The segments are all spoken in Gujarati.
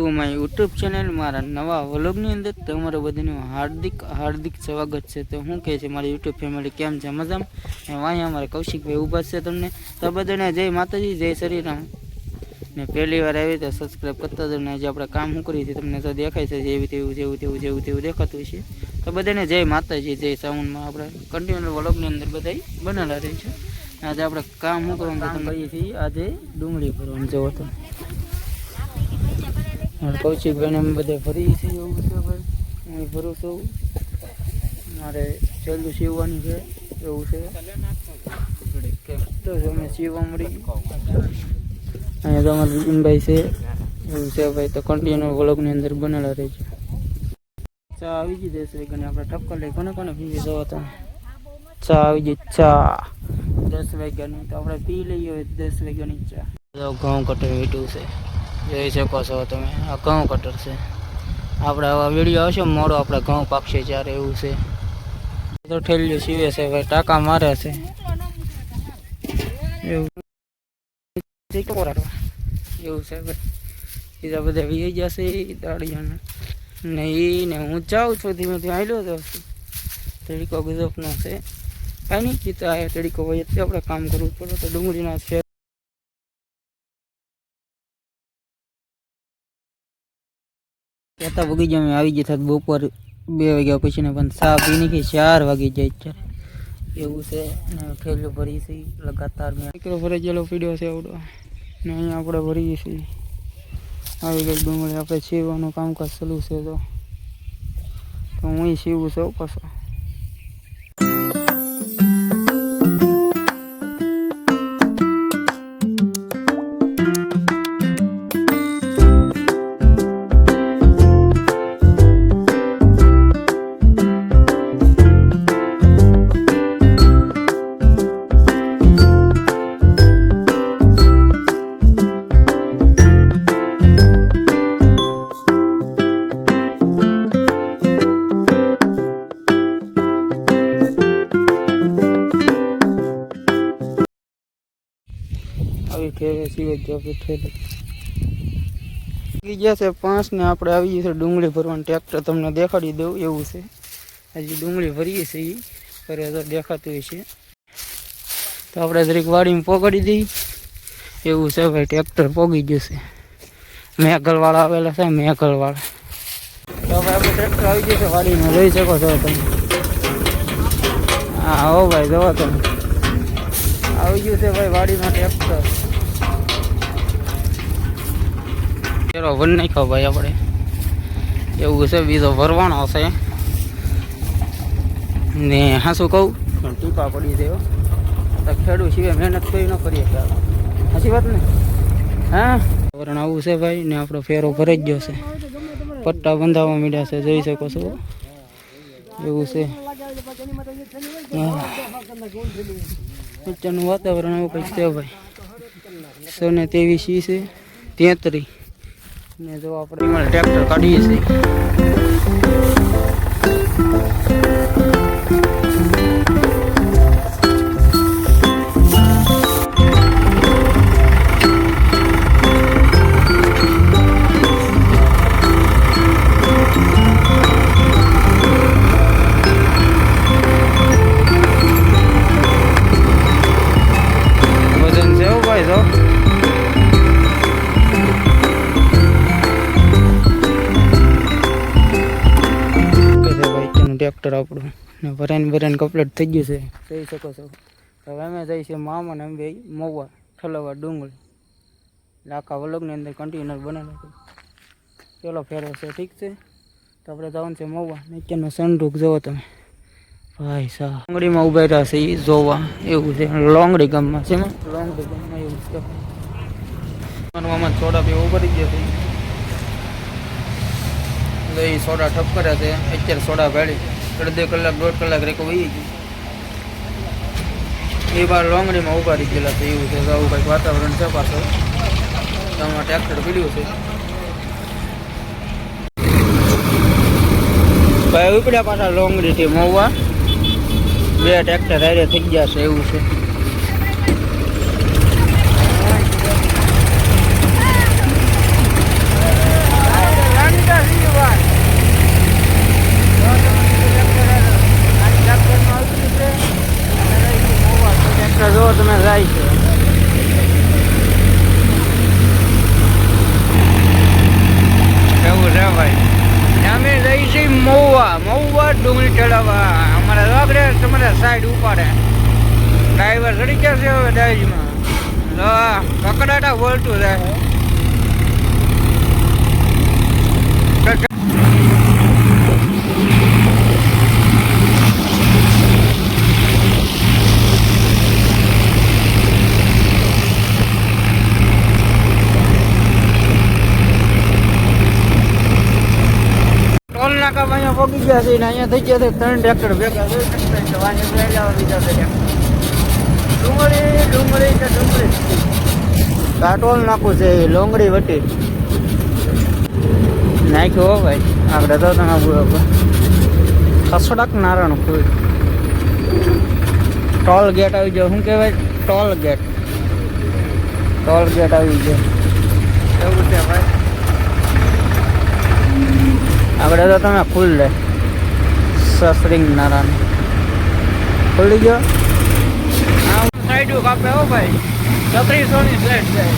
ટુ માય યુટ્યુબ ચેનલ મારા નવા વ્લોગની અંદર તમારું બધાનું હાર્દિક સ્વાગત છે। તો શું કહે છે મારી યુટ્યુબ ફેમિલી, કેમ છે? મજામાં? અહીંયા અમારા કૌશિકભાઈ ઊભા છે તમને તો બધાને જય માતાજી, જય શ્રીરામ ને પહેલી વાર આવી તો સબસ્ક્રાઈબ કરતા જ ને। આજે આપણે કામ શું કરીએ છીએ તમને તો દેખાય છે, જેવું તેવું દેખાતું છે। તો બધાને જય માતાજી, જય સાઉન્ડમાં આપણે કન્ટિન્યુ વ્લોગની અંદર બધા બનેલા રહે છે। આજે આપણે કામ શું કરવાનું તમને કહીએ છીએ, આજે ડુંગળી ભરવાનું જવો તો કૌશિકભાઈને અમે બધા ભરીએ છીએ। એવું છે ભાઈ, હું ભરું છું, મારે છેલ્લું સીવવાનું છે એવું છે। તો અમે સીવવા મળી અહીંયા તો અમારા બિપિનભાઈ છે એવું છે ભાઈ। તો કન્ટિન્યુ વ્લોગની અંદર બનેલા રહે છે। ચા આવી ગઈ 10 વાગ્યાની, આપણે ટપકા લઈ કોને પીવી જવો તો ચા આવી ગઈ, ચા 10 વાગ્યાની તો આપણે પી લઈએ 10 વાગ્યાની ચા। ઘઉં કટર મીઠું છે, જોઈ શકો છો તમે, આ ઘઉં કટર છે। આપણે આવા વિડીયો આવશે મોડો આપણે ઘઉં પાકશે ત્યારે એવું છે। તો ઠેલિયું સીવે છે ભાઈ, ટાંકા મારે છે એવું છે ભાઈ। બીજા બધા વી જશે દાડિયાને ને ને હું જાઉં છું ધીમે ધીમે આવેલો તો તડીકો ગજબનો છે, કાંઈ નહીં કીધા આ તડીકો ભાઈ એટલે આપણે કામ કરવું પડે। તો ડુંગળીના છે કહેતા બગીચામાં અમે આવી ગયા બપોર 2 વાગ્યા પછી ને, પણ ચા પી નહીં 4 વાગી જાય અત્યારે એવું છે। ને ઠેલું ભરી છે લગાતાર મેં ભરી ગયેલો પીડ્યો છે આવડો ને અહીંયા આપણે ભરીએ છીએ। આવી ગઈ ડુંગળી, આપણે સીવવાનું કામકાજ ચાલુ છે તો હું સીવું છું પાછો। ગયા છે 5 ને આપણે આવી ગયું છે ડુંગળી ભરવાનું ટ્રેક્ટર, તમને દેખાડી દઉં એવું છે। હજી ડુંગળી ભરીએ છીએ કરે તો દેખાતું હશે તો આપણે જરીક વાડીમાં પોગાડી દઈએ એવું છે ભાઈ। ટ્રેક્ટર પોગી ગયું છે, મેઘલવાળા આવેલા છે, મેઘલવાળા તો ભાઈ આપણે ટ્રેક્ટર આવી ગયું છે વાડીમાં, જોઈ શકો છો તમે। હા હો ભાઈ, જોવો તમે આવી ગયું છે ભાઈ વાડીમાં ટ્રેક્ટર। પેલો વન નાખ્યો ભાઈ આપણે એવું છે, બીજો ભરવાનો છે ને હા શું કહું પણ ટીપા પડી છે તો ખેડૂત સિવાય મહેનત કરી ન કરીએ સાચી વાત ને। હા વરણ આવું છે ભાઈ ને આપણો ફેરો ભરાઈ જ ગયો છે, પટ્ટા બંધાવવા માંડ્યા છે, જોઈ શકો છો એવું છે। અત્યારનું વાતાવરણ આવું કંઈક છે ભાઈ। 123 છે 33 ને જો આપણે ટ્રેક્ટર કાઢીએ છીએ વજન છે ભાઈ જો ટ્રેક્ટર આપણું ને ભરાઈને કમ્પ્લીટ થઈ ગયું છે, જોઈ શકો છો। હવે અમે જઈએ છીએ મામા ને અમે મોવા ઠલવા ડુંગળી લાખા વ્લોગની અંદર કન્ટિન્યુ બનાવેલો પેલો ફેરો છે, ઠીક છે। તો આપણે જવાનું છે મોવા, નીચેનો સનરૂફ જોવો તમે ભાઈ સાહેબ। ડુંગળીમાં ઉભા રહ્યા છે એ જોવા એવું છે, લોંગડી ગામમાં છે, લોંગડી ગામમાં એવું છે। આમાં સોડા પીવા ઉભા રહી ગયા છે, એ સોડા ઠપ કરે છે અત્યારે, સોડા ભાડી 1.5 કલાક 1.5 કલાક રેકો વહી ગઈ એ બાર લોંગડીમાં ઉભા રહી ગયેલા છે એવું છે। આવું કંઈક વાતાવરણ છે પાછળ, આમાં ટ્રેક્ટર પીડ્યું છે ભાઈ, ઉપડ્યા પાછા લોંગડીથી મોવા 2 ટ્રેક્ટર હારે થઈ ગયા છે એવું છે। લડી ગયા છે હવે ડાયરીમાં કકડાટા બોલતું જાય. ટોલ નાકા અહીંયા પહોંચી ગયા છે ને અહીંયા થઈ ગયા છે 3 ટ્રેક્ટર ભેગા ડુંગળી કે ડુંગળી આ ટોલ નાખું છે લોંગડી વટી નાખ્યો હો ભાઈ આપણે તો તમે ખસડક નારાયણ ફૂલ ટોલ ગેટ આવી ગયો. શું કહેવાય? ટોલ ગેટ આવી ગયો એવું છે ભાઈ. આપણે તો તમે ફૂલ લે સસરિંગ નારાયણ ખુલ્લી ગયો. હા સાઈડ કાપે હો ભાઈ 3600 ની ફ્લેટ જાય.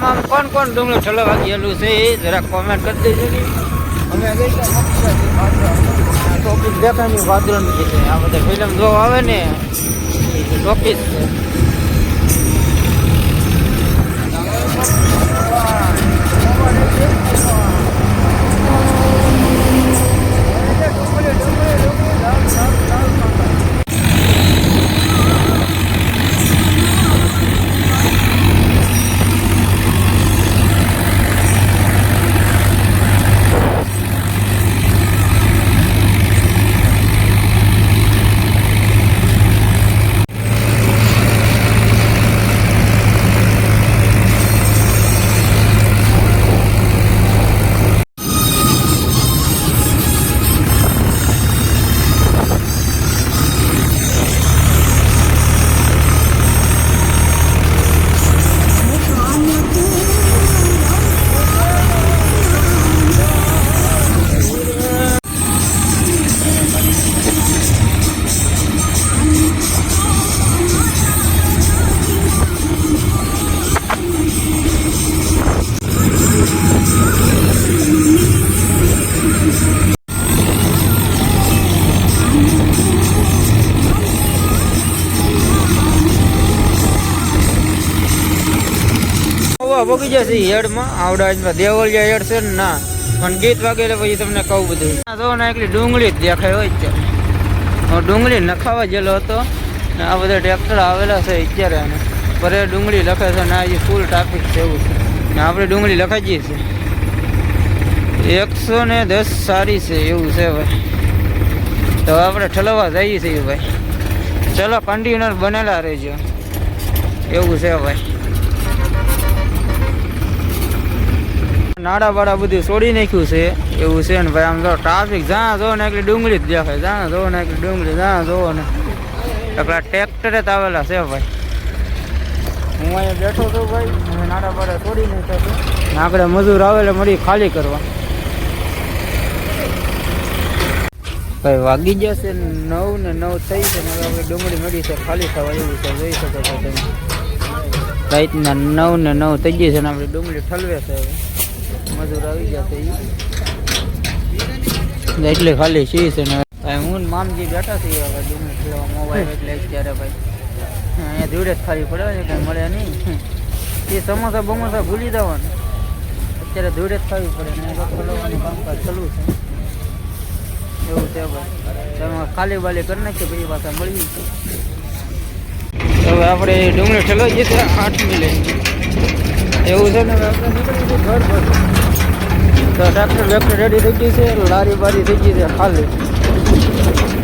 આમ કોણ ડુંગળી ઠલવા ગયેલું છે એ જરા કોમેન્ટ કરી દેજો ને. અમે ગઈ ટોપિક દેખાય વાદળની છે. આ બધા ફિલ્મ જોવા આવે ને ટોપિક છે. ભોગી જશે હેડમાં આવડા દેવળિયા હેડ છે ને ના પણ ગીત વાગે પછી તમને કહું બધું જો ને એકલી ડુંગળી જ દેખાય હોય છે. હું ડુંગળી નખાવા ગયેલો હતો ને આ બધા ટ્રેક્ટર આવેલા છે અત્યારે અને પરે ડુંગળી લખે છે ને આ ફૂલ ટ્રાફિક છે એવું છે ને આપણે ડુંગળી લખાઈએ છીએ 110 સારી છે એવું છે ભાઈ. તો આપણે ઠલવા જઈએ છીએ ભાઈ. ચલો કન્ટેનર બનેલા રહેજો એવું છે ભાઈ. નાડા બાડા બધું છોડી નાખ્યું છે એવું છે ને ભાઈ. આમ જો ટ્રાફિક જ્યાં જો ને એકલી ડુંગળી જ દેખાય. જ્યાં જો ને એકલી ડુંગળી જ્યાં જોવો ને એકલા ટ્રેક્ટરે જ આવેલા છે ભાઈ. હું અહીંયા બેઠો છું ભાઈ અને નાડા બાડા છોડી નાખ્યા છે. આપણે મજૂર આવેલા મળી ખાલી કરવા ભાઈ. વાગી જશે 9 ને 9 થઈ છે ને હવે ડુંગળી મળી છે ખાલી થવા એવું છે. જોઈ શકો છો તમે રાતના 9 ને 9 થઈ ગઈ છે ને આપણે ડુંગળી ઠલવે છે હવે. મજૂર આવી જશે એટલે ખાલી છે ને ભાઈ. હું મામજી બેઠા છીએ હવે ડુંગળી ઠલવા મોબાઈલ એટલે અત્યારે ભાઈ અહીંયા જોડે જ ખાલી પડે છે કંઈ મળે નહીં. એ સમોસા બમોસા ભૂલી દેવાનું અત્યારે જોડે જ ખાવી પડે ને ઠલવાનું કામકાજ ચાલુ છે એવું છે ભાઈ. તમે ખાલી બાલી કરી નાખીએ પછી પાછા મળીએ. હવે આપણે ડુંગળી ઠલવાઈ જશે 8 મિનિટ એવું છે ને. આપણે નીકળી જઈએ ઘર પર તો ટ્રેક્ટર વેક્ટર રેડી થઈ ગઈ છે. લારી બારી થઈ ગઈ છે ખાલી.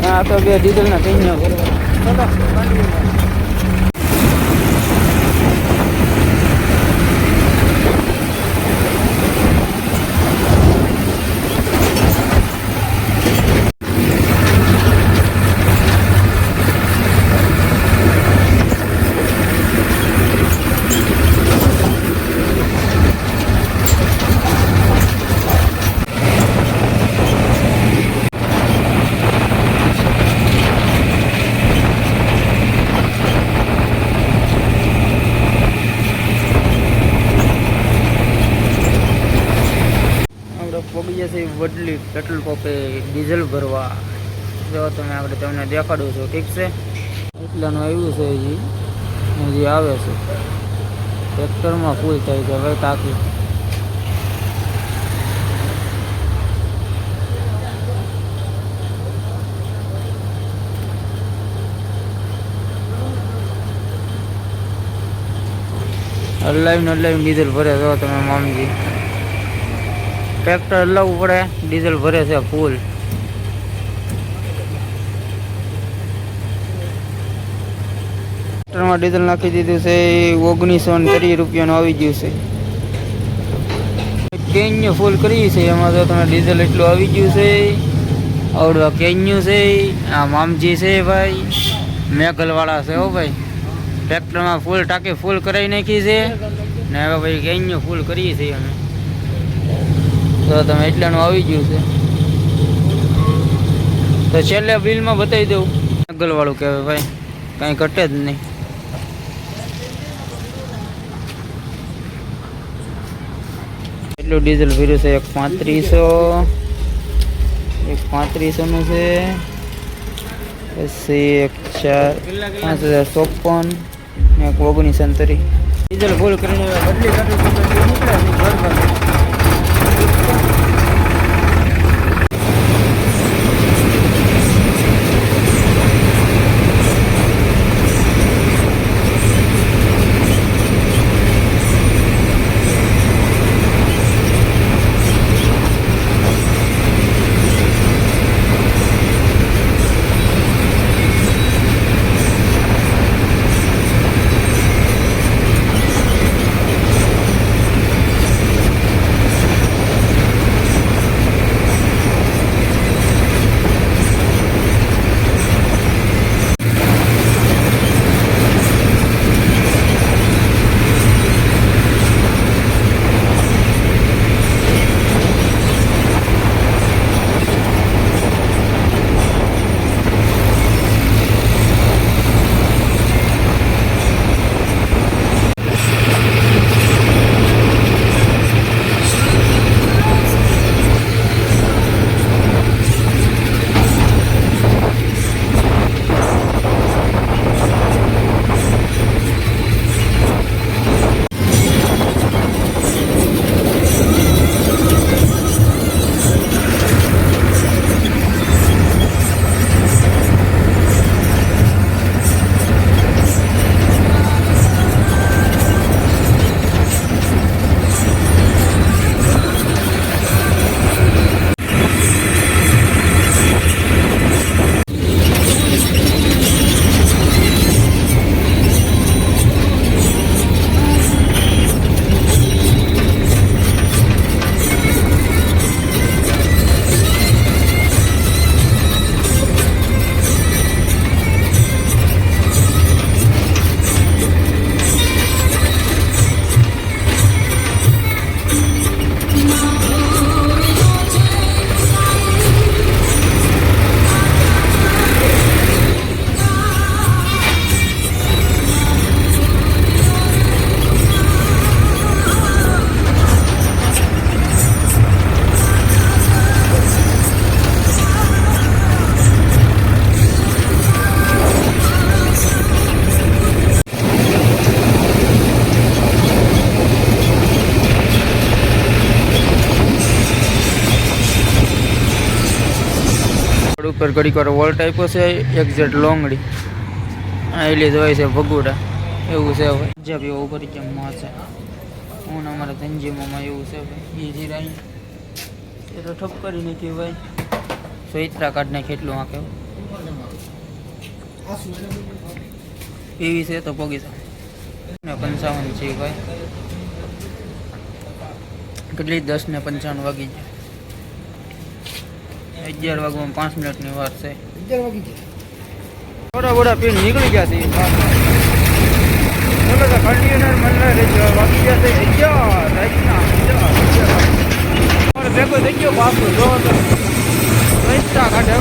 હા તો 2 ડીઝલના ટીંગના કરવા. આવી જશે વડલી પેટ્રોલ પંપે ડીઝલ ભરવા. જો તમે આપણે તમને દેખાડું છું, ઠીક છે. એટલાનું આવ્યું છે, હજી આવે છે. ટ્રેક્ટરમાં ફૂલ થાય છે હવે ટાંકી. હલાવીને ડીઝલ ભરે છો તમે મામજી. ટ્રેક્ટર હલાવવું પડે, ડીઝલ ભરે છે ફૂલ. ટ્રેક્ટરમાં ડીઝલ નાખી દીધું છે. 1930 રૂપિયાનું આવી ગયું છે. કેન્યુ ફૂલ કરી છે એમાં તો તમે ડીઝલ એટલું આવી ગયું છે. આવડવા કેન્યુ છે. આ મામજી છે ભાઈ, મેઘલવાળા છે હો ભાઈ. ટ્રેક્ટરમાં ફૂલ ટાંકી ફૂલ કરાવી નાખી છે ને હવે ભાઈ કેન્યુ ફૂલ કરીએ છીએ અમે. તો તમે એટલાનું આવી ગયું છે. તો છેલ્લે બિલમાં બતાવી દઉં. મેઘલવાળું કહેવાય ભાઈ, કાંઈ ઘટે જ નહીં. એટલું ડીઝલ ભર્યું છે 1,3500 નું છે. પછી 5,54 ને 1930 ડીઝલ ફૂલ કરીને બદલી કાઢું નીકળે ઘર બાજુ. ઉપર ઘડીક વાર વોલ્ટ આપ્યો છે. એક્ઝેક્ટ લોંગડી એલી જોઈ છે ભગુડા એવું છે. હવે જબ એવો ઉપર કેમમાં છે હું અમારા ધનજીમાં એવું છે ભાઈ. એ જીરાઈ એ તો ઠપ કરી નાખ્યું ભાઈ. સોઈત્રા કાઢ નાખે એટલું આંખે પીવી છે તો પગી ને 55 છે ભાઈ. કેટલી 10:55 વાગી જાય. 11 વાગવામાં 5 મિનિટની વાર છે. 11 વાગી જાય. થોડા બોડા પીને નીકળી ગયા છે. કન્ટેનર મળે વાગી જશે 11 રાતના 11 ભેગો થઈ ગયો બાપુ. જો તો પૈસા કાઢે.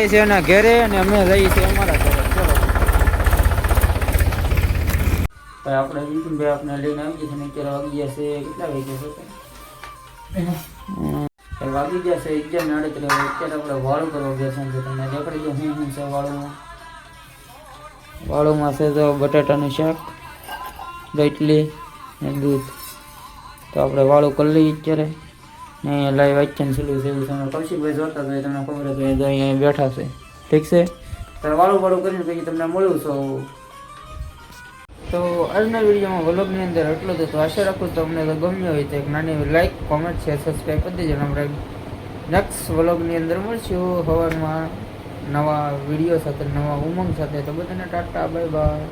જાય છે એના ઘેરે અને અમે જઈએ છીએ અમારા ઘરે. ચલો ભાઈ આપણે વિપિનભાઈ આપણે લઈને આવી ગયા છે ને અત્યારે વાગી ગયા છે કેટલા વાગી ગયા છે 11:38. અત્યારે આપણે વાળું કરવા ગયા છે તમને દેખાડી દો શું છે વાળુંમાં. વાળુંમાં છે તો બટાટાનું શાક, રોટલી ને દૂધ. તો આપણે વાળું કરી લઈએ અત્યારે ને અહીંયા લાઈવ વાંચન ચાલુ છે એવું તમે કૌશિકભાઈ જોતા તો તમને ખબર હતી અહીંયા બેઠા છે. ઠીક છે તો વાળું કરીને પછી તમને મળ્યું છો. તો આજના વિડીયોમાં વ્લોગની અંદર એટલું જ હતું. આશા રાખું તમને તો ગમ્યો હોય તો એક નાની લાઈક, કોમેન્ટ, શેર, સબસ્ક્રાઈબ કરી દેજો. આપણે નેક્સ્ટ વ્લોગની અંદર મળશું સવારમાં નવા વિડીયો સાથે, નવા ઉમંગ સાથે. તો બધાને ટાટા, બાય બાય.